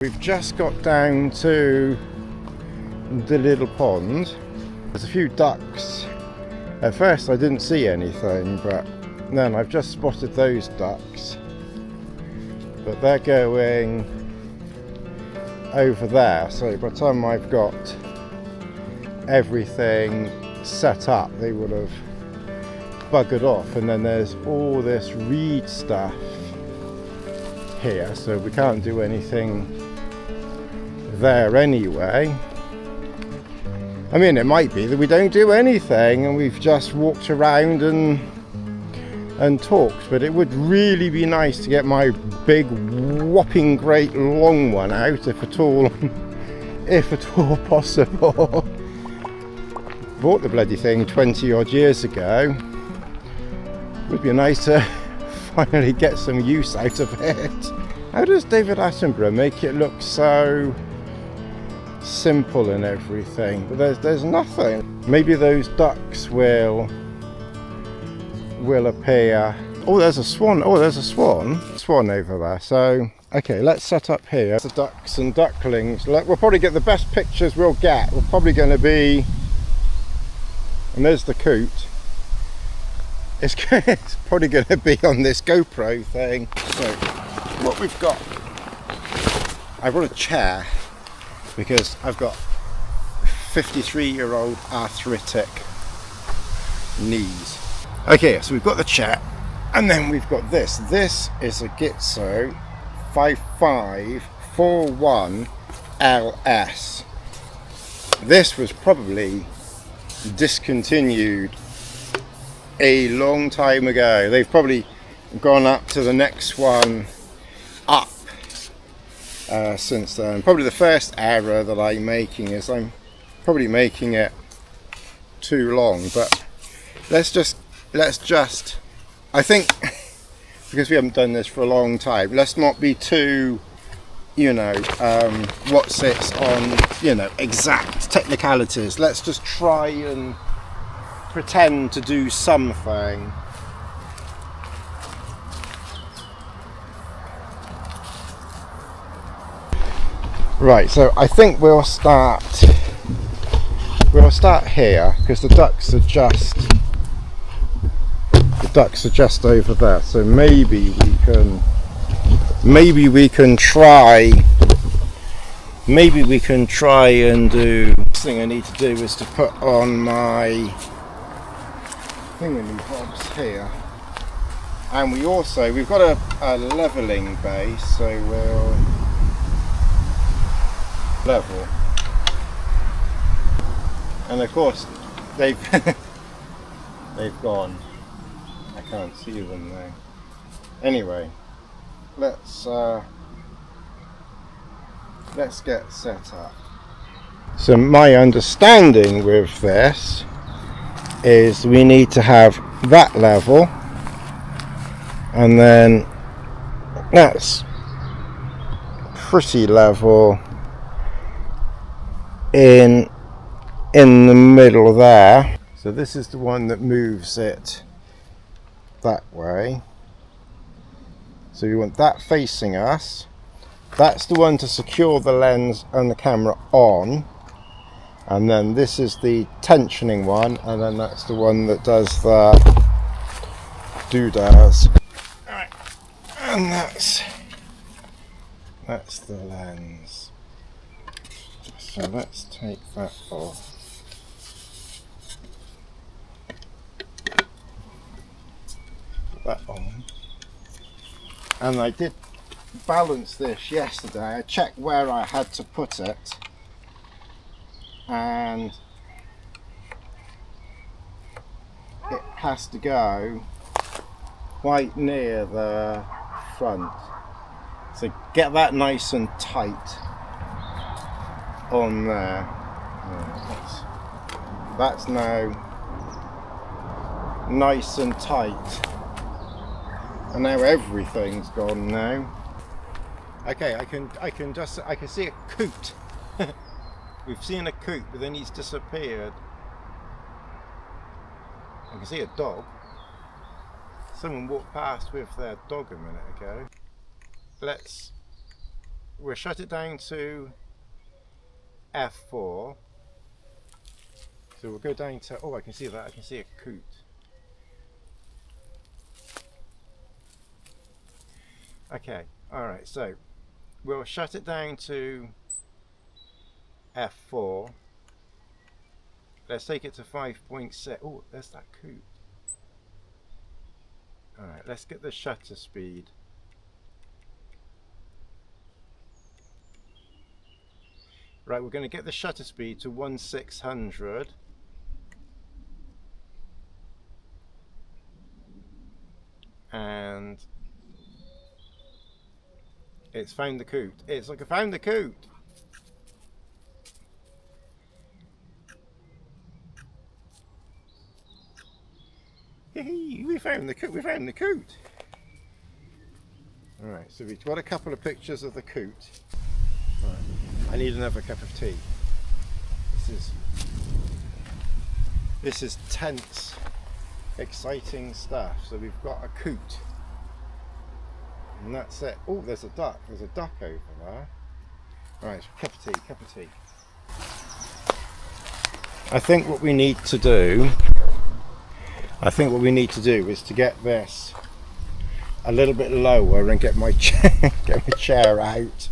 We've just got down to the little pond. There's a few ducks. At first I didn't see anything, but then I've just spotted those ducks. But they're going over there, so by the time I've got everything set up, they would have buggered off. And then there's all this reed stuff here, so we can't do anything there anyway. I mean, it might be that we don't do anything and we've just walked around and talked, but it would really be nice to get my big whopping great long one out, if at all possible. Bought the bloody thing 20 odd years ago. Would be nice to finally get some use out of it. How does David Attenborough make it look so simple and everything? But there's nothing. Maybe those ducks will appear. Oh, there's a swan. Oh, there's a swan over there. So okay, let's set up here. The ducks and ducklings. We'll probably get the best pictures we'll get. We're probably going to be, and there's the coot. It's probably going to be on this GoPro thing. So what we've got, I've got a chair because I've got 53-year-old arthritic knees. Okay, so we've got the chair, and then we've got this. This is a Gitzo 5541 LS. This was probably discontinued a long time ago. They've probably gone up to the next one up since then. Probably the first error that I'm making is I'm probably making it too long, but let's just I think because we haven't done this for a long time, let's not be too, what's it on, exact technicalities. Let's just try and pretend to do something. Right, so I think we'll start here because the ducks are just over there. So maybe we can try and do. The thing I need to do is to put on my thingamabobs here, and we've got a leveling base, so we'll level. And of course they've gone. I can't see them now. Anyway, let's get set up. So my understanding with this is we need to have that level, and then that's pretty level in the middle there. So this is the one that moves it that way. So we want that facing us. That's the one to secure the lens and the camera on. And then this is the tensioning one, and then that's the one that does the doodads. Alright, and that's the lens. So let's take that off. Put that on. And I did balance this yesterday. I checked where I had to put it, and it has to go quite near the front. So get that nice and tight on there. That's now nice and tight, and now everything's gone now. Okay, I can see a coot. We've seen a coot, but then he's disappeared. I can see a dog. Someone walked past with their dog a minute ago. Let's we'll shut it down to f4. So we'll go down to, oh, I can see that, I can see a coot. Okay, alright, so we'll shut it down to f4. Let's take it to 5.6. Oh, there's that coot. Alright, let's get the shutter speed. Right, we're going to get the shutter speed to 1/600. And it's found the coot. It's like I found the coot. We found the coot. We found the coot. All right, so we've got a couple of pictures of the coot. Right. I need another cup of tea. This is tense, exciting stuff. So we've got a coot, and that's it. Oh, there's a duck. There's a duck over there. All right, cup of tea. Cup of tea. I think what we need to do is to get this a little bit lower and get my chair out.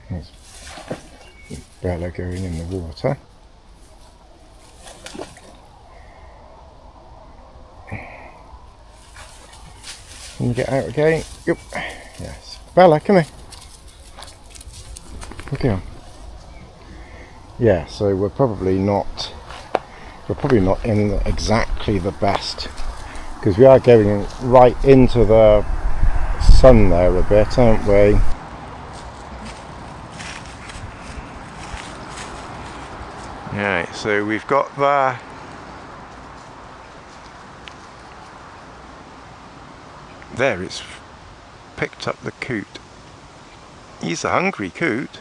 There's Bella going in the water. Can you get out again? Yep. Yes. Bella, come here. Okay. Yeah, so we're probably not in exactly the best, because we are going right into the sun there a bit, aren't we? Right, so we've got there, it's picked up the coot. He's a hungry coot.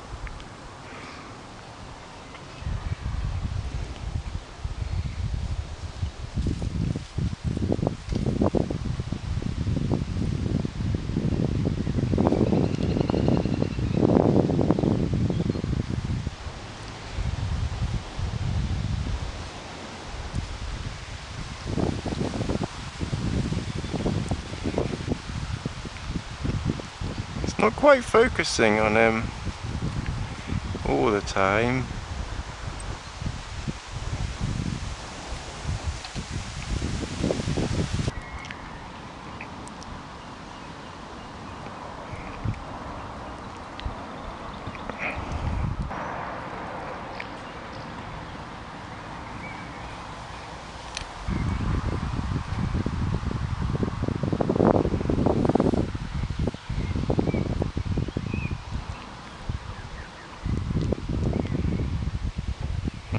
Not quite focusing on him all the time.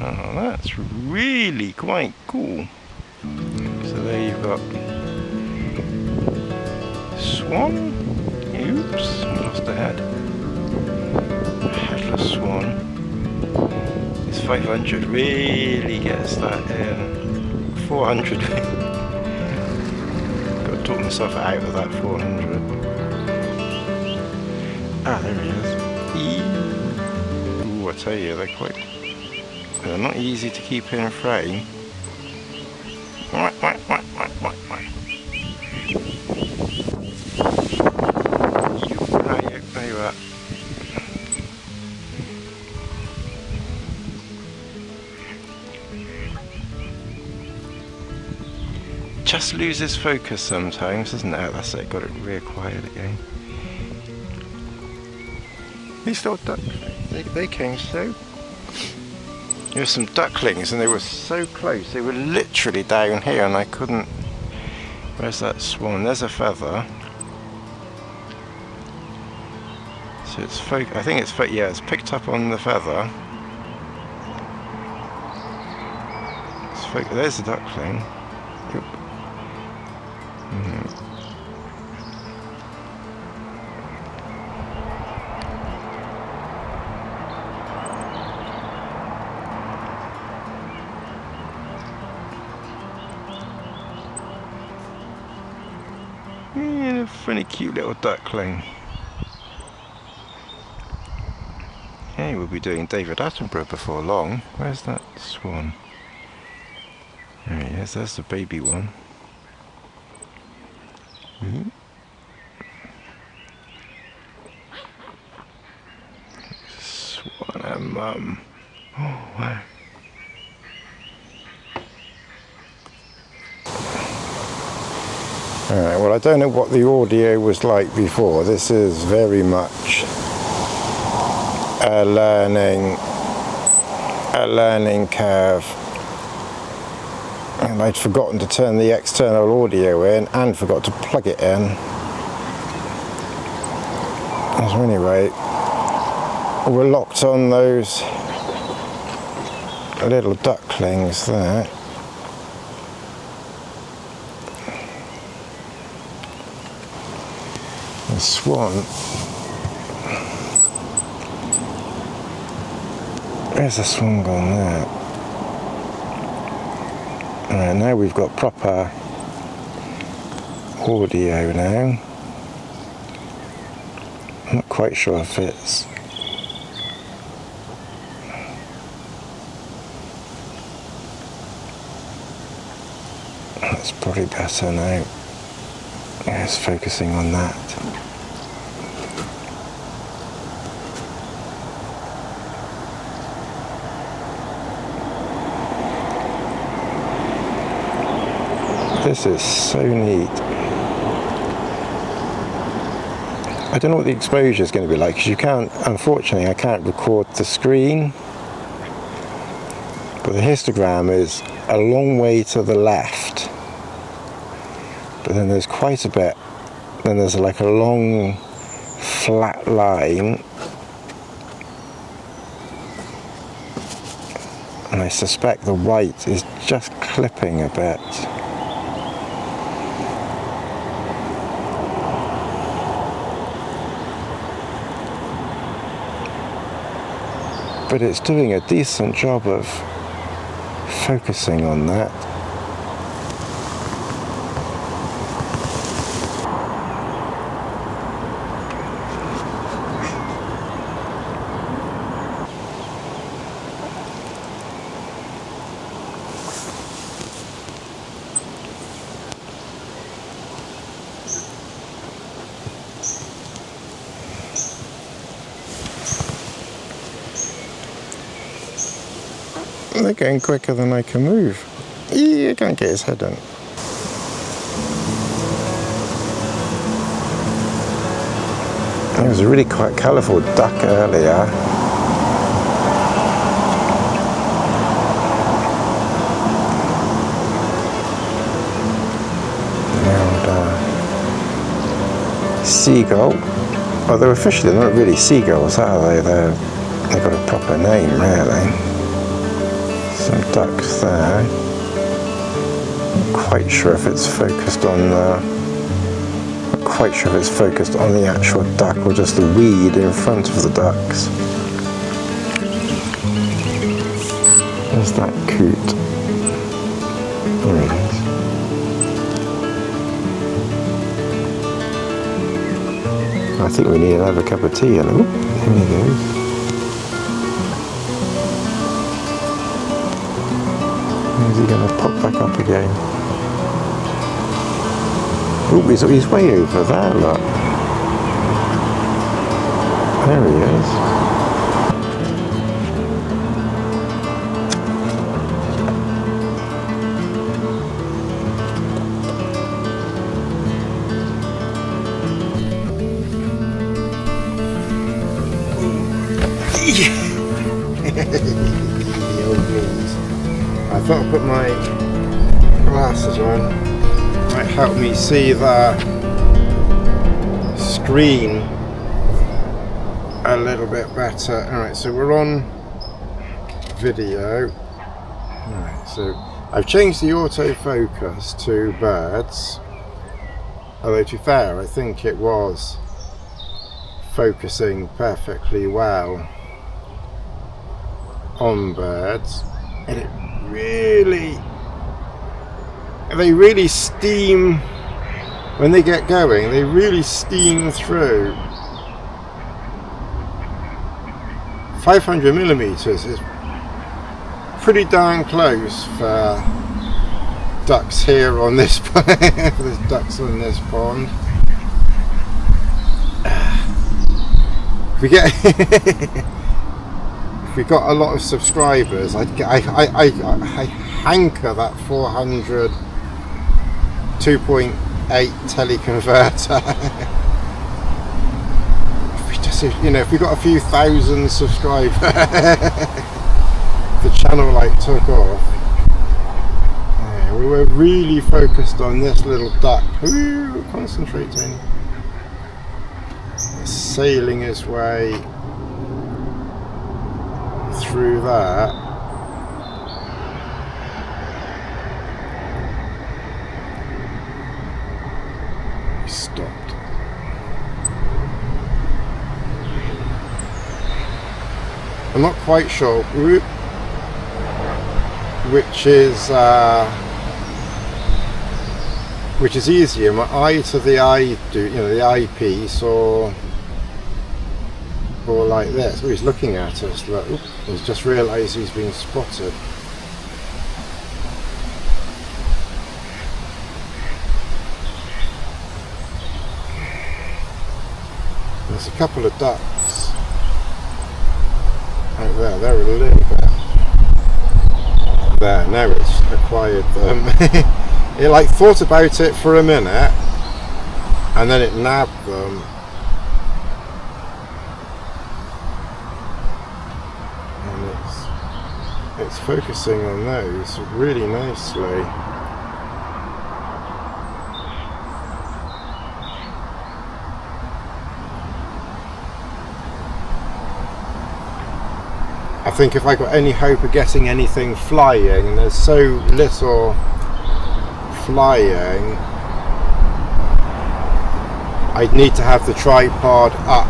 Oh, that's really quite cool. So there you've got swan. Oops, lost a head. Headless swan. This 500 really gets that in. 400. Got to talk myself out of that 400. Ah, there he is. Ooh, I tell you, they're not easy to keep in frame. There you are. Just loses focus sometimes, doesn't it? That's it, got it reacquired again. These little ducks, they came through. There were some ducklings and they were so close, they were literally down here and I couldn't... Where's that swan? There's a feather. So it's I think it's it's picked up on the feather. There's a duckling. Yep. Yeah, a funny cute little duckling. Okay, we'll be doing David Attenborough before long. Where's that swan? There he is, there's the baby one. Swan and mum. Oh, wow. Alright, well I don't know what the audio was like before. This is very much a learning curve. And I'd forgotten to turn the external audio in and forgot to plug it in. So anyway, we're locked on those little ducklings there. The swan. Where's the swan gone there? Alright, now we've got proper audio now. I'm not quite sure if it's... That's probably better now. Yeah, it's focusing on that. This is so neat. I don't know what the exposure is going to be like, because you can't, unfortunately I can't record the screen, but the histogram is a long way to the left, but then there's quite a bit, then there's like a long flat line, and I suspect the white is just clipping a bit. But it's doing a decent job of focusing on that. They're going quicker than I can move. I can't get his head in. There was a really quite colourful duck earlier. And seagull. Well, they're officially not really seagulls, are they? They've got a proper name, really. Some ducks there. Not quite sure if it's focused on the... Not quite sure if it's focused on the actual duck or just the weed in front of the ducks. There's that coot. There he is. I think we need another cup of tea. And there he goes. Is he going to pop back up again? Oh, he's way over there, look. There he is. The old beans. I thought I'd put my glasses on. Might help me see the screen a little bit better. Alright, so we're on video. Alright, so I've changed the autofocus to birds. Although to be fair, I think it was focusing perfectly well on birds. And it they really steam when they get going. They really steam through 500 millimeters is pretty darn close for ducks here on this there's ducks on this pond. If we get if we got a lot of subscribers, I hanker that 400 2.8 teleconverter. If we got a few thousand subscribers, the channel like took off. Yeah, we were really focused on this little duck. Ooh, concentrating. Sailing his way through that. He stopped. I'm not quite sure which is easier, my eye to the eye, the eyepiece, or like this. Oh, he's looking at us. Look, he's just realised he's been spotted. There's a couple of ducks out there. They're a little bit there. Now it's acquired them. It like thought about it for a minute and then it nabbed them. It's focusing on those really nicely. I think if I got any hope of getting anything flying, and there's so little flying, I'd need to have the tripod up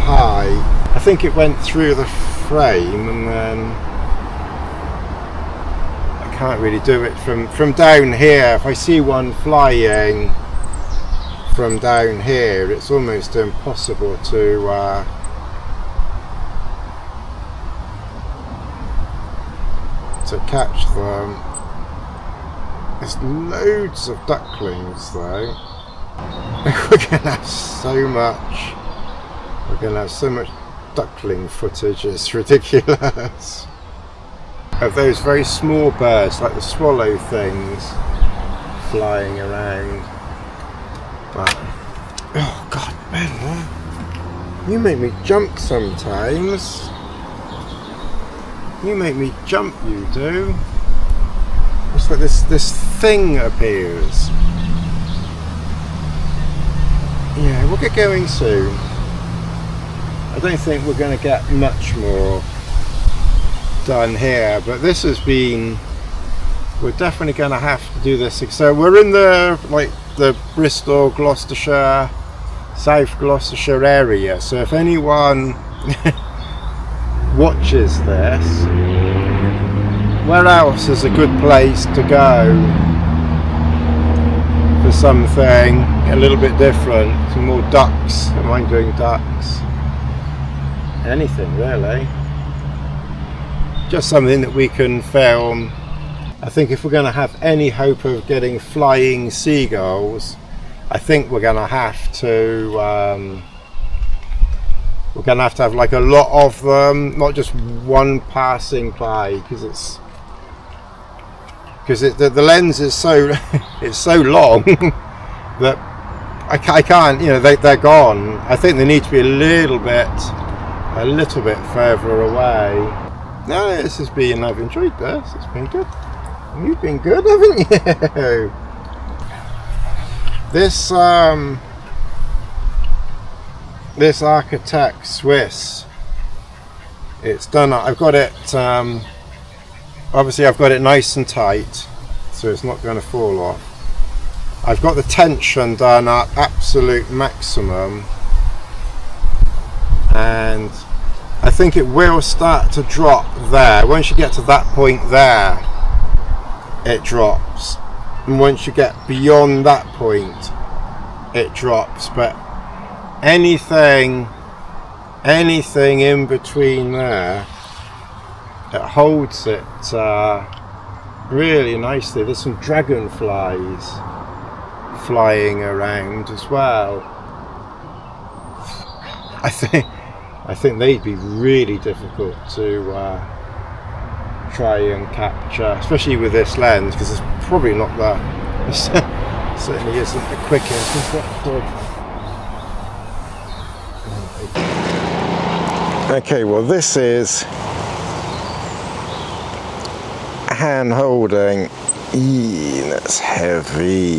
high. I think it went through the frame and then I can't really do it from down here. If I see one flying from down here, it's almost impossible to catch them. There's loads of ducklings though. We're gonna have so much duckling footage, it's ridiculous. Of those very small birds, like the swallow things flying around. But, oh God, Ben, you make me jump sometimes. You make me jump, you do. It's like this thing appears. Yeah, we'll get going soon. I don't think we're going to get much more done here, but this has been, we're definitely going to have to do this. So we're in the Bristol, Gloucestershire, South Gloucestershire area. So if anyone watches this, where else is a good place to go for something a little bit different, some more ducks? I mind doing ducks. Anything really, just something that we can film. I think if we're going to have any hope of getting flying seagulls, I think we're going to have to have like a lot of them, not just one passing by, because the lens is so it's so long that I can't, they're gone. I think they need to be a little bit further away. No, this has been, I've enjoyed this, it's been good. You've been good, haven't you? This Acratech Swiss, it's done. I've got it obviously I've got it nice and tight so it's not going to fall off. I've got the tension done at absolute maximum, and I think it will start to drop there. Once you get to that point there, it drops, and once you get beyond that point, it drops. But anything anything in between there, it holds it really nicely. There's some dragonflies flying around as well. I think they'd be really difficult to try and capture, especially with this lens, because it's probably not the certainly isn't the quickest. Okay, well this is hand holding. That's heavy.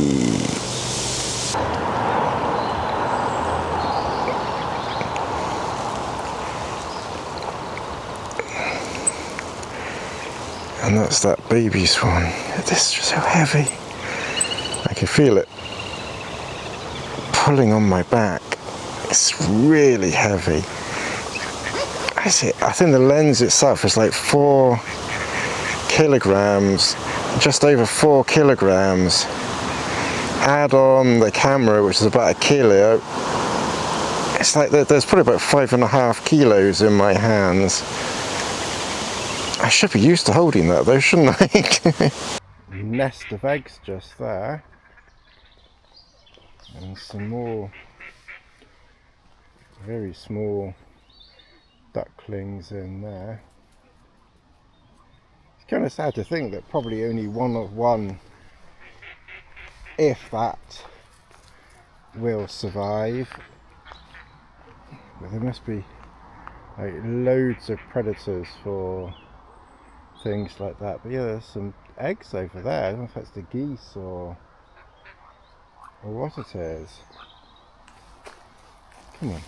And that's that baby swan. This is so heavy. I can feel it pulling on my back. It's really heavy. I think the lens itself is like 4 kilograms, just over 4 kilograms. Add on the camera, which is about 1 kilo. It's like there's probably about 5.5 kilos in my hands. I should be used to holding that though, shouldn't I? Nest of eggs just there. And some more very small ducklings in there. It's kind of sad to think that probably only one of one, if that, will survive. But there must be like loads of predators for things like that. But yeah, there's some eggs over there. I don't know if that's the geese or what it is. Come on.